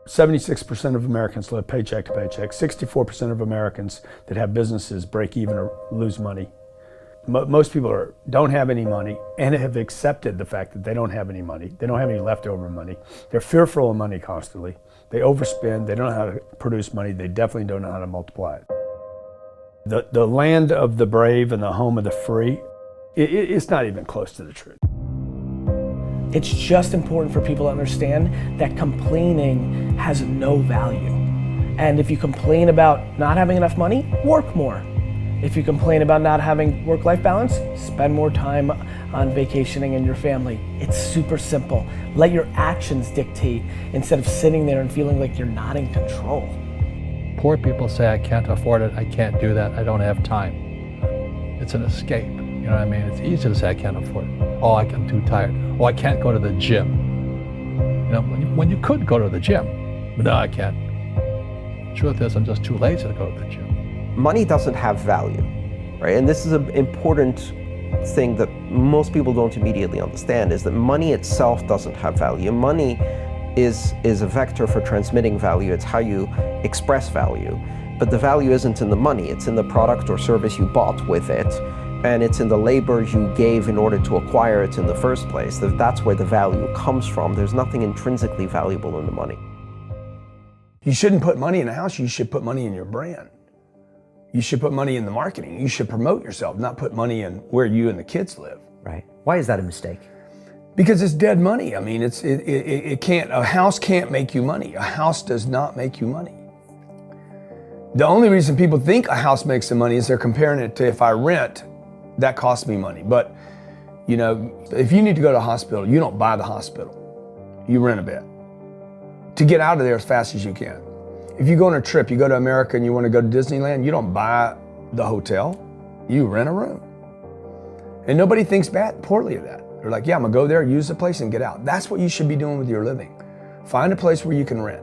76% of Americans live paycheck to paycheck. 64% of Americans that have businesses break even or lose money. Most people don't have any money and have accepted the fact that they don't have any money. They don't have any leftover money. They're fearful of money constantly. They overspend. They don't know how to produce money. They definitely don't know how to multiply it. The land of the brave and the home of the free, it's not even close to the truth. It's just important for people to understand that complaining has no value. And if you complain about not having enough money, work more. If you complain about not having work-life balance, spend more time on vacationing and your family. It's super simple. Let your actions dictate instead of sitting there and feeling like you're not in control. Poor people say, I can't afford it, I can't do that, I don't have time. It's an escape, you know what I mean? It's easy to say I can't afford it. Oh, I'm too tired. Oh, I can't go to the gym. You know, when you could go to the gym, but no, I can't. Truth is, I'm just too lazy to go to the gym. Money doesn't have value, right? And this is an important thing that most people don't immediately understand, is that money itself doesn't have value. Money is a vector for transmitting value. It's how you express value. But the value isn't in the money, it's in the product or service you bought with it, and it's in the labor you gave in order to acquire it in the first place. That's where the value comes from. There's nothing intrinsically valuable in the money. You shouldn't put money in a house, you should put money in your brand. You should put money in the marketing. You should promote yourself, not put money in where you and the kids live. Right. Why is that a mistake? Because it's dead money. I mean, it can't, a house can't make you money. A house does not make you money. The only reason people think a house makes them money is they're comparing it to, if I rent, that costs me money. But, you know, if you need to go to a hospital, you don't buy the hospital. You rent a bed to get out of there as fast as you can. If you go on a trip, you go to America and you want to go to Disneyland, you don't buy the hotel, you rent a room. And nobody thinks poorly of that. They're like, yeah, I'm gonna go there, use the place and get out. That's what you should be doing with your living. Find a place where you can rent.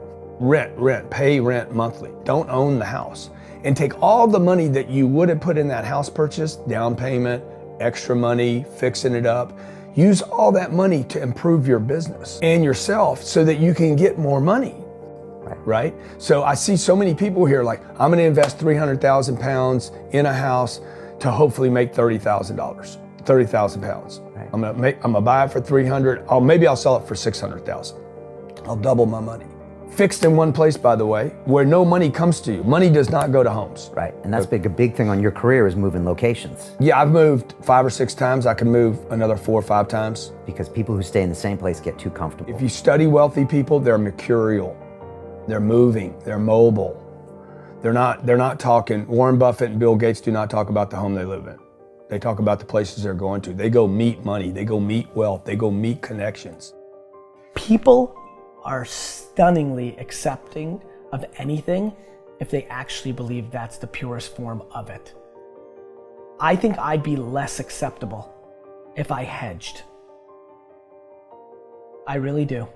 Pay rent monthly. Don't own the house. And take all the money that you would have put in that house purchase, down payment, extra money, fixing it up, use all that money to improve your business and yourself so that you can get more money. Right? So I see so many people here like, I'm gonna invest 300,000 pounds in a house to hopefully make $30,000, 30,000 pounds. Right. I'm gonna buy it for 300, maybe I'll sell it for 600,000. I'll double my money. Fixed in one place, by the way, where no money comes to you. Money does not go to homes. Right, and that's a big thing on your career is moving locations. Yeah, I've moved 5 or 6 times. I can move another 4 or 5 times. Because people who stay in the same place get too comfortable. If you study wealthy people, they're mercurial. They're moving, they're mobile. They're not talking, Warren Buffett and Bill Gates do not talk about the home they live in. They talk about the places they're going to. They go meet money, they go meet wealth, they go meet connections. People are stunningly accepting of anything if they actually believe that's the purest form of it. I think I'd be less acceptable if I hedged. I really do.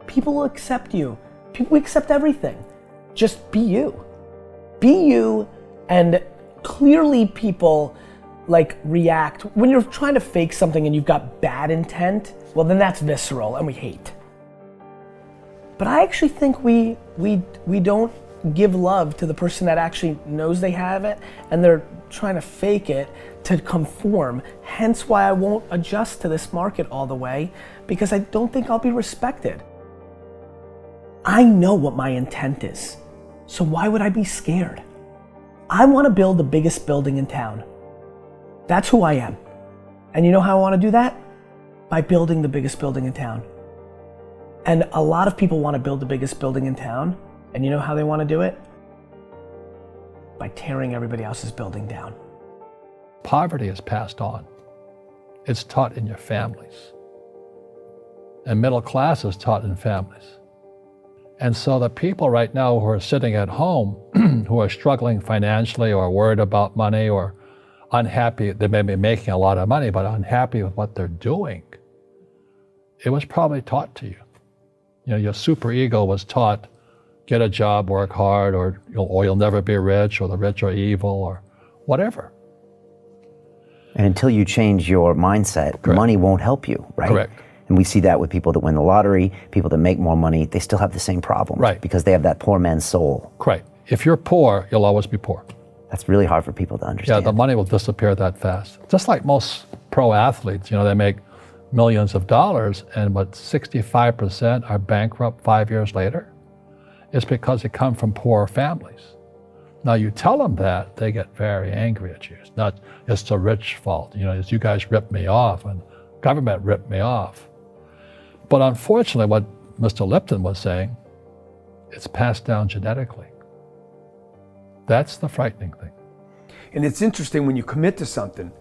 People will accept you. People accept everything. Just be you. Be you, and clearly people like react. When you're trying to fake something and you've got bad intent, well then that's visceral and we hate. But I actually think we don't give love to the person that actually knows they have it and they're trying to fake it to conform. Hence why I won't adjust to this market all the way, because I don't think I'll be respected. I know what my intent is, so why would I be scared? I want to build the biggest building in town. That's who I am. And you know how I want to do that? By building the biggest building in town. And a lot of people want to build the biggest building in town, and you know how they want to do it? By tearing everybody else's building down. Poverty is passed on. It's taught in your families. And middle class is taught in families. And so the people right now who are sitting at home, who are struggling financially or worried about money or unhappy, they may be making a lot of money, but unhappy with what they're doing, it was probably taught to you. You know, your superego was taught, get a job, work hard, or you'll never be rich, or the rich are evil, or whatever. And until you change your mindset, Correct. Money won't help you, right? Correct. And we see that with people that win the lottery, people that make more money, they still have the same problem. Right. Because they have that poor man's soul. Right. If you're poor, you'll always be poor. That's really hard for people to Yeah, understand. the money will disappear that fast. Just like most pro athletes, they make millions of dollars, and 65% are bankrupt 5 years later. It's because they come from poor families. Now you tell them that, they get very angry at you. It's not, it's the rich fault. It's you guys ripped me off and government ripped me off. But unfortunately, what Mr. Lipton was saying, it's passed down genetically. That's the frightening thing. And it's interesting when you commit to something,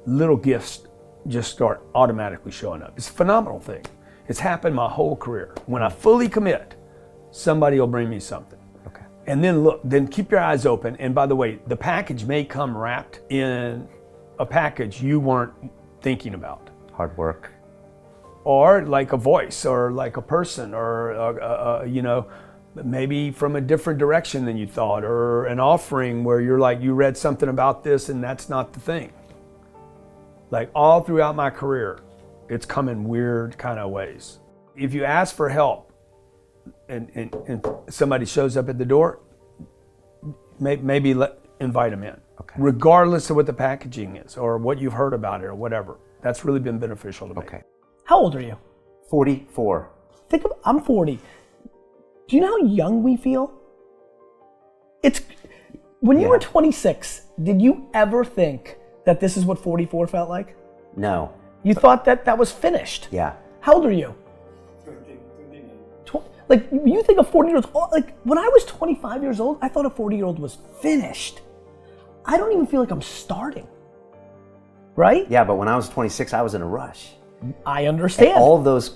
little gifts just start automatically showing up. It's a phenomenal thing. It's happened my whole career. When I fully commit, somebody will bring me something. Okay. And then keep your eyes open. And by the way, the package may come wrapped in a package you weren't thinking about. Hard work. Or like a voice, or like a person, or maybe from a different direction than you thought, or an offering where you're like, you read something about this and that's not the thing. Like all throughout my career, it's come in weird kind of ways. If you ask for help and somebody shows up at the door, maybe invite them in. Okay. Regardless of what the packaging is or what you've heard about it or whatever. That's really been beneficial to me. Okay. How old are you? 44. I'm 40. Do you know how young we feel? When you were 26, did you ever think that this is what 44 felt like? No. You thought that was finished? Yeah. How old are you? 13. Like, you think a 40-year-old, like when I was 25 years old, I thought a 40-year-old was finished. I don't even feel like I'm starting. Right? Yeah, but when I was 26, I was in a rush. I understand. And all of those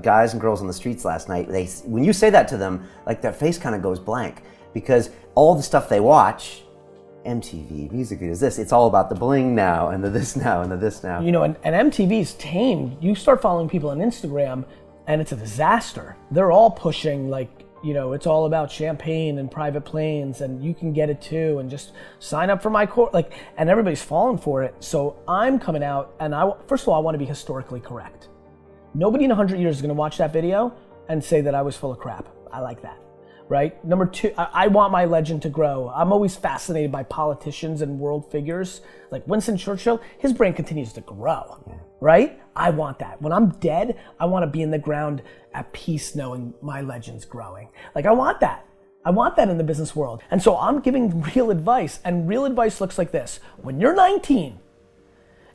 guys and girls on the streets last night, when you say that to them, like their face kind of goes blank, because all the stuff they watch, MTV, music videos, it's all about the bling now and the this now and the this now. And MTV's tamed. You start following people on Instagram and it's a disaster. They're all pushing it's all about champagne and private planes and you can get it too and just sign up for my course. And everybody's falling for it. So I'm coming out and first of all, I want to be historically correct. Nobody in 100 years is going to watch that video and say that I was full of crap. I like that. Right? Number two, I want my legend to grow. I'm always fascinated by politicians and world figures. Like Winston Churchill, his brain continues to grow. Yeah. Right? I want that. When I'm dead, I want to be in the ground at peace knowing my legend's growing. I want that. I want that in the business world. And so I'm giving real advice, and real advice looks like this. When you're 19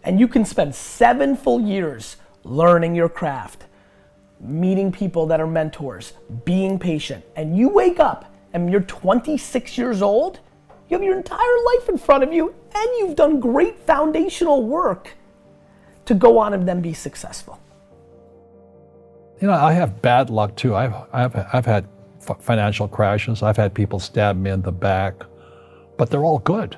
and you can spend 7 full years learning your craft, meeting people that are mentors, being patient, and you wake up and you're 26 years old, you have your entire life in front of you and you've done great foundational work to go on and then be successful. I have bad luck too. I've had financial crashes. I've had people stab me in the back, but they're all good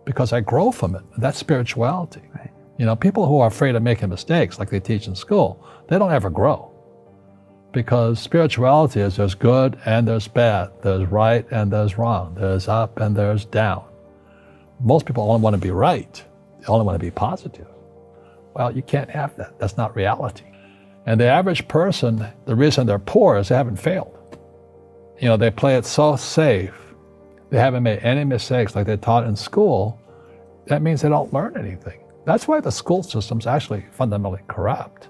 because I grow from it. That's spirituality. Right. People who are afraid of making mistakes, like they teach in school, they don't ever grow. Because spirituality is there's good and there's bad, there's right and there's wrong, there's up and there's down. Most people only want to be right. They only want to be positive. Well, you can't have that. That's not reality. And the average person, the reason they're poor is they haven't failed. They play it so safe. They haven't made any mistakes like they taught in school. That means they don't learn anything. That's why the school system's actually fundamentally corrupt.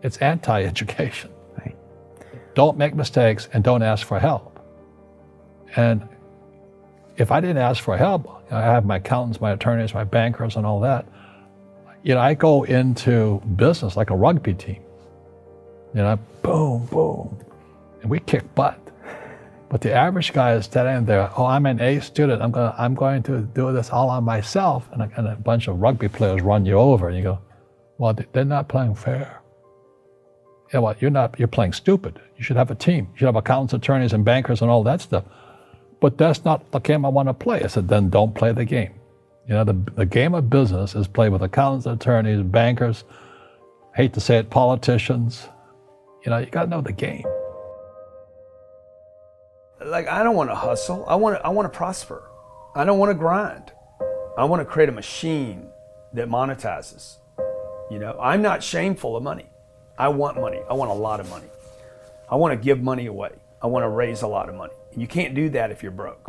It's anti-education. Right. Don't make mistakes and don't ask for help. And if I didn't ask for help, I have my accountants, my attorneys, my bankers, and all that. I go into business like a rugby team. Boom, boom, and we kick butt. But the average guy is standing there, I'm an A student, I'm going to do this all on myself, and a bunch of rugby players run you over, and you go, well, they're not playing fair. You're playing stupid. You should have a team. You should have accountants, attorneys, and bankers, and all that stuff. But that's not the game I want to play. I said, then don't play the game. The game of business is played with accountants, attorneys, bankers, hate to say it, politicians. You got to know the game. I don't want to hustle. I want to prosper. I don't want to grind. I want to create a machine that monetizes. I'm not shameful of money. I want money. I want a lot of money. I want to give money away. I want to raise a lot of money. You can't do that if you're broke.